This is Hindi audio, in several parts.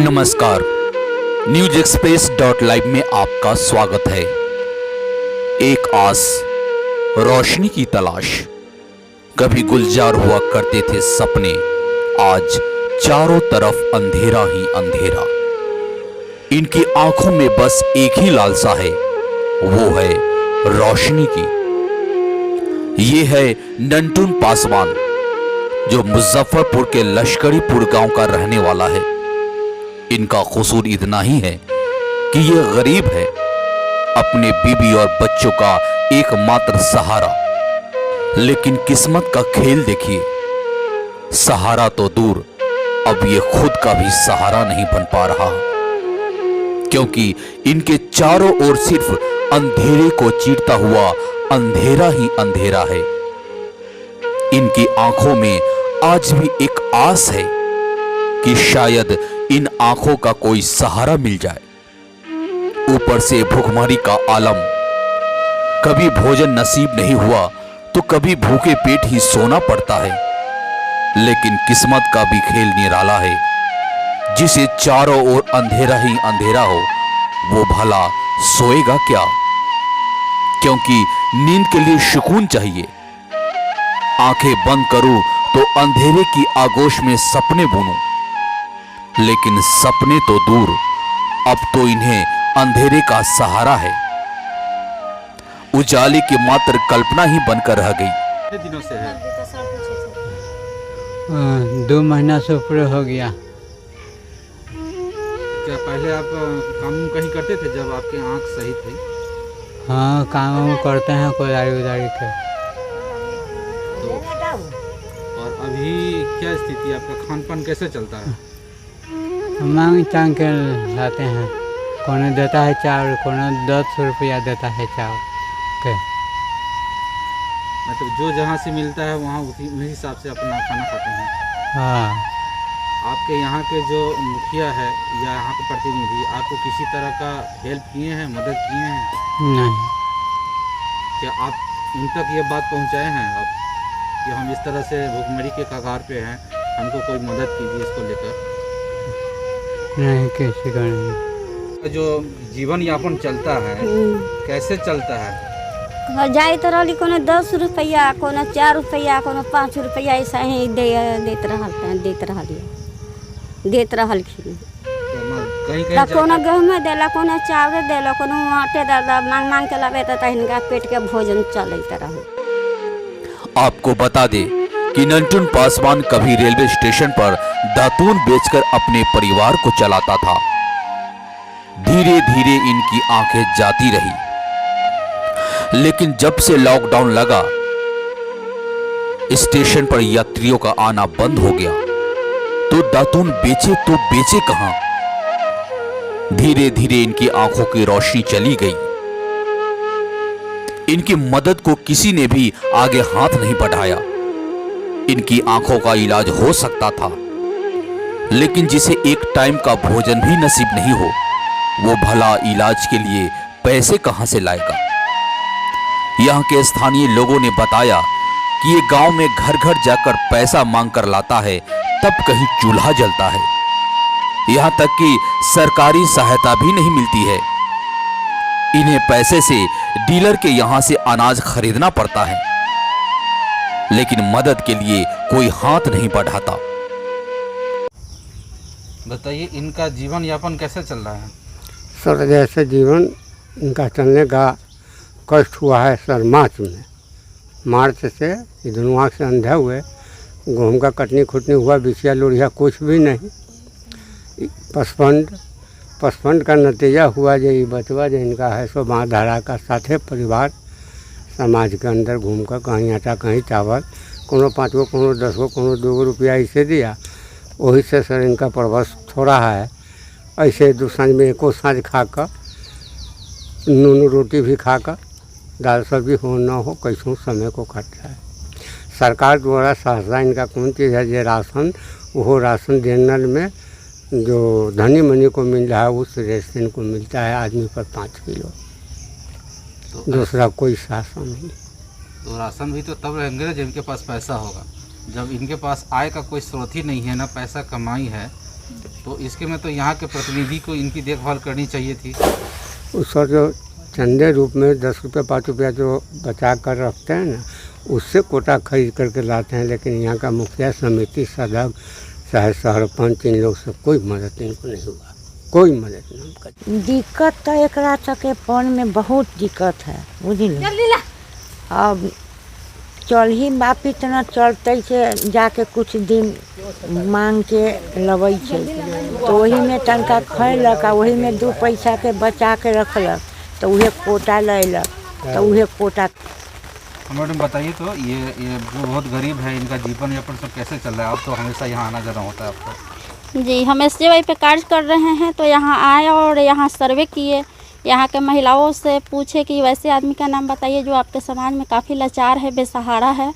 नमस्कार, न्यूज एक्सप्रेस .लाइव में आपका स्वागत है। एक आस, रोशनी की तलाश, कभी गुलजार हुआ करते थे सपने, आज चारों तरफ अंधेरा ही अंधेरा। इनकी आंखों में बस एक ही लालसा है, वो है रोशनी की। ये है नंटुन पासवान, जो मुजफ्फरपुर के लश्करीपुर गांव का रहने वाला है। इनका कसूर इतना ही है कि ये गरीब है, अपने बीबी और बच्चों का एकमात्र सहारा। लेकिन किस्मत का खेल देखिए, सहारा तो दूर, अब ये खुद का भी सहारा नहीं बन पा रहा, क्योंकि इनके चारों ओर सिर्फ अंधेरे को चीरता हुआ अंधेरा ही अंधेरा है। इनकी आंखों में आज भी एक आस है कि शायद इन आंखों का कोई सहारा मिल जाए। ऊपर से भूखमरी का आलम, कभी भोजन नसीब नहीं हुआ तो कभी भूखे पेट ही सोना पड़ता है। लेकिन किस्मत का भी खेल निराला है, जिसे चारों ओर अंधेरा ही अंधेरा हो, वो भला सोएगा क्या? क्योंकि नींद के लिए सुकून चाहिए। आंखें बंद करूं तो अंधेरे की आगोश में सपने बुनूं, लेकिन सपने तो दूर, अब तो इन्हें अंधेरे का सहारा है। उजाले की मात्र कल्पना ही बनकर रह गई। कितने दिनों से है? 2 महीना से ऊपर हो गया। क्या पहले आप काम कहीं करते थे जब आपकी आंख सही थी? हाँ, काम करते हैं कोदारी उदारी के। तो और अभी क्या स्थिति, आपका खान पान कैसे चलता है? मांग चांग के लाते हैं, कोनो देता है चावल, कोनो 10 रुपया देता है चावल के। मतलब जो जहाँ से मिलता है वहाँ उसी हिसाब से अपना खाना खाते हैं। हाँ। आपके यहाँ के जो मुखिया है या यहाँ के प्रतिनिधि आपको किसी तरह का हेल्प किए हैं, मदद किए हैं? नहीं। क्या आप उन तक ये बात पहुँचाए हैं अब कि हम इस तरह से भूखमरी के कगार पे हैं, हमको कोई मदद कीजिए इसको लेकर? नहीं, किसी का नहीं। जो जीवन यापन चलता है कैसे चलता है? जाए तो रही कोनो 10 रुपया, कोनो 4 रुपया, कोनो 5 रुपया, ऐसा ही देत रहलखिन। कहीं कहीं कोनो गेहूँ देला, कोनो चावल देला, कोनो आटे देला, मांग मांग के लावे तो हिनका पेट के भोजन चलते रहे। आपको बता दे कि नंटुन पासवान कभी रेलवे स्टेशन पर दातून बेचकर अपने परिवार को चलाता था। धीरे धीरे इनकी आंखें जाती रही, लेकिन जब से लॉकडाउन लगा, स्टेशन पर यात्रियों का आना बंद हो गया, तो दातून बेचे कहां? धीरे धीरे इनकी आंखों की रोशनी चली गई। इनकी मदद को किसी ने भी आगे हाथ नहीं बढ़ाया। इनकी आंखों का इलाज हो सकता था, लेकिन जिसे एक टाइम का भोजन भी नसीब नहीं हो, वो भला इलाज के लिए पैसे कहां से लाएगा? यहां के स्थानीय लोगों ने बताया कि ये गांव में घर घर जाकर पैसा मांगकर लाता है, तब कहीं चूल्हा जलता है। यहां तक कि सरकारी सहायता भी नहीं मिलती है। इन्हें पैसे से डीलर के यहां से अनाज खरीदना पड़ता है, लेकिन मदद के लिए कोई हाथ नहीं बढ़ाता। बताइए, इनका जीवन यापन कैसे चल रहा है? सर, जैसे जीवन इनका चलने का कष्ट हुआ है सर मार्च से ये दोनों आँख से अंधे हुए, गेहूँ का कटनी खुटनी हुआ, बिछिया लोढ़िया कुछ भी नहीं। पसफंड का नतीजा हुआ जो ये बचवा जो इनका है सो बाँ धारा का साथे परिवार समाज के अंदर घूम कर कहीं आटा कहीं चावल, कोनो 5 गो, कोनो 10 गो, कोनो 2 रुपया ऐसे दिया, वही से सर इनका प्रवास थोड़ा है। ऐसे 2 सांझ में एको सांझ खाकर, नून रोटी भी खाकर, दाल सब्जी हो ना हो, कैसों समय को कट रहा है। सरकार द्वारा सहायता इनका कौन चीज़ है, जो राशन, वो राशन देने में जो धनी मनी को मिल रहा है, उस रेशन को मिलता है आदमी पर 5 किलो, तो दूसरा कोई शासन नहीं। तो राशन भी तो तब रहेंगे ना जिनके पास पैसा होगा। जब इनके पास आय का कोई स्रोत ही नहीं है, ना पैसा कमाई है, तो इसके में तो यहाँ के प्रतिनिधि को इनकी देखभाल करनी चाहिए थी। उसका जो चंदे रूप में 10 रुपये 5 रुपया जो बचा कर रखते हैं ना, उससे कोटा खरीद करके लाते हैं। लेकिन यहाँ का मुखिया समिति सदस्य चाहे सरपंच इन लोग से कोई मदद इनको नहीं हुआ, कोई मदद नहीं कर। दिक्कत तो एकरा सके पान में बहुत दिक्कत है, बुझलिए। अब चल ही बाप इतना चलते से जाके कुछ दिन मांग के लबै छै, तो वही में तनका खैलक आ वही में 2 पैसा के बचा के रखलक, तो उहे कोटा लैलक, तो उहे कोटा। मैडम बताइए तो ये जो बहुत गरीब है, इनका जीवन यापन सब कैसे चल रहा है? आप तो हमेशा यहाँ आना जाना होता है आपका। जी, हम SJY पे कार्य कर रहे हैं, तो यहाँ आए और यहाँ सर्वे किए, यहाँ के महिलाओं से पूछे कि वैसे आदमी का नाम बताइए जो आपके समाज में काफ़ी लाचार है, बेसहारा है।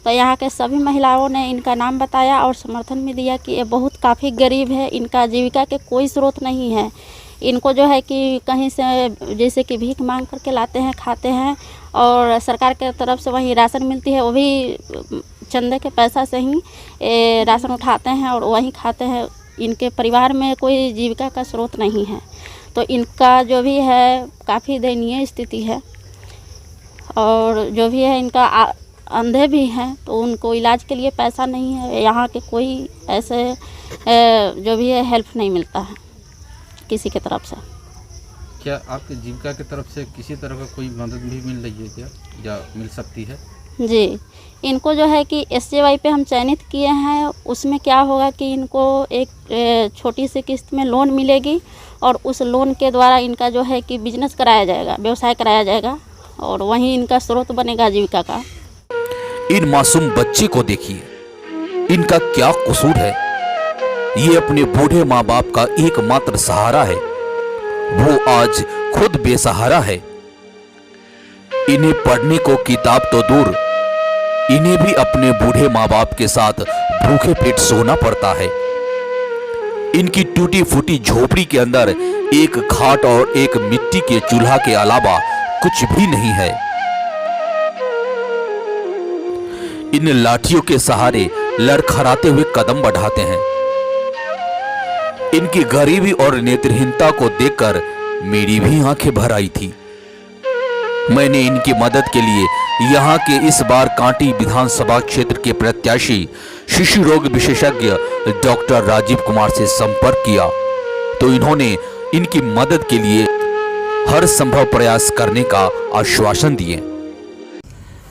तो यहाँ के सभी महिलाओं ने इनका नाम बताया और समर्थन भी दिया कि ये बहुत काफ़ी गरीब है, इनका जीविका के कोई स्रोत नहीं है। इनको जो है कि कहीं से जैसे कि भीख मांग करके लाते हैं, खाते हैं, और सरकार के तरफ से वही राशन मिलती है, वो भी चंदे के पैसा से ही राशन उठाते हैं और वही खाते हैं। इनके परिवार में कोई जीविका का स्रोत नहीं है, तो इनका जो भी है काफ़ी दयनीय स्थिति है। और जो भी है इनका अंधे भी हैं, तो उनको इलाज के लिए पैसा नहीं है। यहाँ के कोई ऐसे जो भी है हेल्प नहीं मिलता है किसी के तरफ से। क्या आपकी जीविका की तरफ से किसी तरह का कोई मदद भी मिल रही है क्या, या मिल सकती है? जी, इनको जो है कि SJY पे हम चयनित किए हैं, उसमें क्या होगा कि इनको एक छोटी सी किस्त में लोन मिलेगी और उस लोन के द्वारा इनका जो है कि बिजनेस कराया जाएगा, व्यवसाय कराया जाएगा, और वहीं इनका स्रोत बनेगा जीविका का। इन मासूम बच्चे को देखिए, इनका क्या कसूर है? ये अपने बूढ़े माँ बाप का एकमात्र सहारा है, वो आज खुद बेसहारा है। इन्हें पढ़ने को किताब तो दूर, इन्हें भी अपने बूढ़े माँ बाप के साथ भूखे पेट सोना पड़ता है। इनकी टूटी फूटी झोपड़ी के अंदर एक खाट और एक मिट्टी के चूल्हा के अलावा कुछ भी नहीं है। इन लाठियों के सहारे लड़खड़ाते हुए कदम बढ़ाते हैं। इनकी गरीबी और नेत्रहीनता को देखकर मेरी भी आंखें भर आई थी। मैंने इनकी मदद के लिए यहाँ के इस बार कांटी विधानसभा क्षेत्र के प्रत्याशी शिशु रोग विशेषज्ञ डॉक्टर राजीव कुमार से संपर्क किया, तो इन्होंने इनकी मदद के लिए हर संभव प्रयास करने का आश्वासन दिए।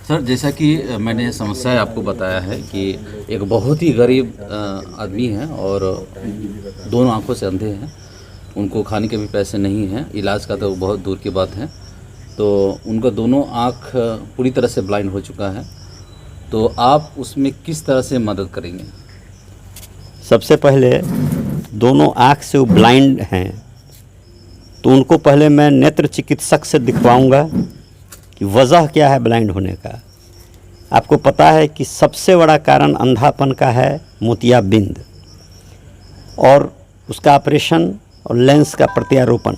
सर, जैसा कि मैंने समस्या आपको बताया है कि एक बहुत ही गरीब आदमी है और दोनों आंखों से अंधे हैं, उनको खाने के भी पैसे नहीं हैं, इलाज का तो बहुत दूर की बात है। तो उनका दोनों आँख पूरी तरह से ब्लाइंड हो चुका है, तो आप उसमें किस तरह से मदद करेंगे? सबसे पहले दोनों आँख से वो ब्लाइंड हैं, तो उनको पहले मैं नेत्र चिकित्सक से दिखवाऊंगा कि वजह क्या है ब्लाइंड होने का। आपको पता है कि सबसे बड़ा कारण अंधापन का है मोतियाबिंद, और उसका ऑपरेशन और लेंस का प्रत्यारोपण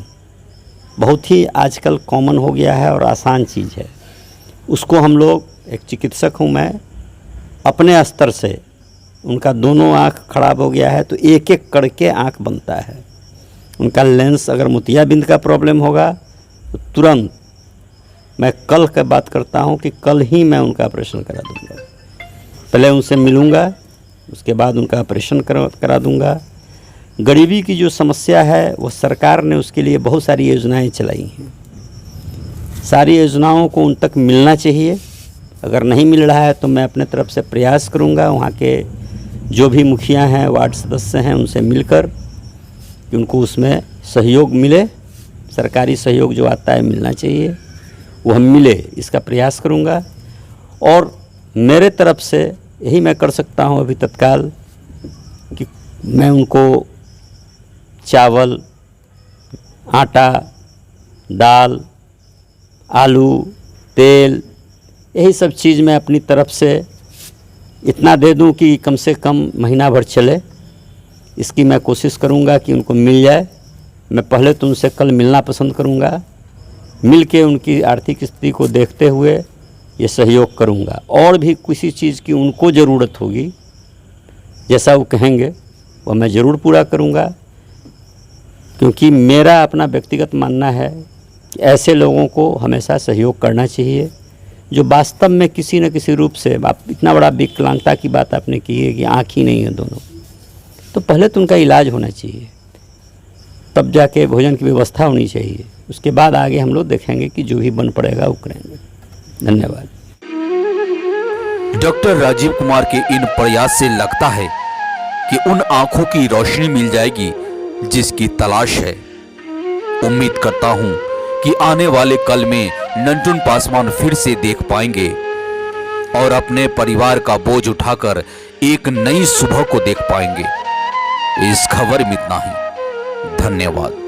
बहुत ही आजकल कॉमन हो गया है और आसान चीज़ है। उसको हम लोग, एक चिकित्सक हूँ मैं, अपने स्तर से, उनका दोनों आँख खराब हो गया है तो एक एक करके आँख बनता है। उनका लेंस अगर मोतियाबिंद का प्रॉब्लम होगा तो तुरंत, मैं कल की बात करता हूँ कि कल ही मैं उनका ऑपरेशन करा दूँगा। पहले उनसे मिलूँगा, उसके बाद उनका ऑपरेशन करा दूँगा। गरीबी की जो समस्या है वो सरकार ने उसके लिए बहुत सारी योजनाएं चलाई हैं। सारी योजनाओं को उन तक मिलना चाहिए। अगर नहीं मिल रहा है तो मैं अपने तरफ से प्रयास करूँगा, वहाँ के जो भी मुखिया हैं, वार्ड सदस्य हैं, उनसे मिलकर कि उनको उसमें सहयोग मिले। सरकारी सहयोग जो आता है मिलना चाहिए, वो हम मिले, इसका प्रयास करूँगा। और मेरे तरफ से यही मैं कर सकता हूँ अभी तत्काल कि मैं उनको चावल, आटा, दाल, आलू, तेल, यही सब चीज़ मैं अपनी तरफ से इतना दे दूं कि कम से कम महीना भर चले। इसकी मैं कोशिश करूंगा कि उनको मिल जाए। मैं पहले तो उनसे कल मिलना पसंद करूंगा, मिल के उनकी आर्थिक स्थिति को देखते हुए ये सहयोग करूंगा। और भी किसी चीज़ की उनको ज़रूरत होगी, जैसा वो कहेंगे वह मैं ज़रूर पूरा करूँगा, क्योंकि मेरा अपना व्यक्तिगत मानना है कि ऐसे लोगों को हमेशा सहयोग करना चाहिए जो वास्तव में किसी न किसी रूप से, आप इतना बड़ा विकलांगता की बात आपने की है कि आँख ही नहीं है दोनों, तो पहले तो उनका इलाज होना चाहिए, तब जाके भोजन की व्यवस्था होनी चाहिए, उसके बाद आगे हम लोग देखेंगे कि जो भी बन पड़ेगा वो करेंगे। धन्यवाद। डॉक्टर राजीव कुमार के इन प्रयास से लगता है कि उन आंखों की रोशनी मिल जाएगी जिसकी तलाश है। उम्मीद करता हूं कि आने वाले कल में नंटुन पासवान फिर से देख पाएंगे और अपने परिवार का बोझ उठाकर एक नई सुबह को देख पाएंगे। इस खबर में इतना ही। धन्यवाद।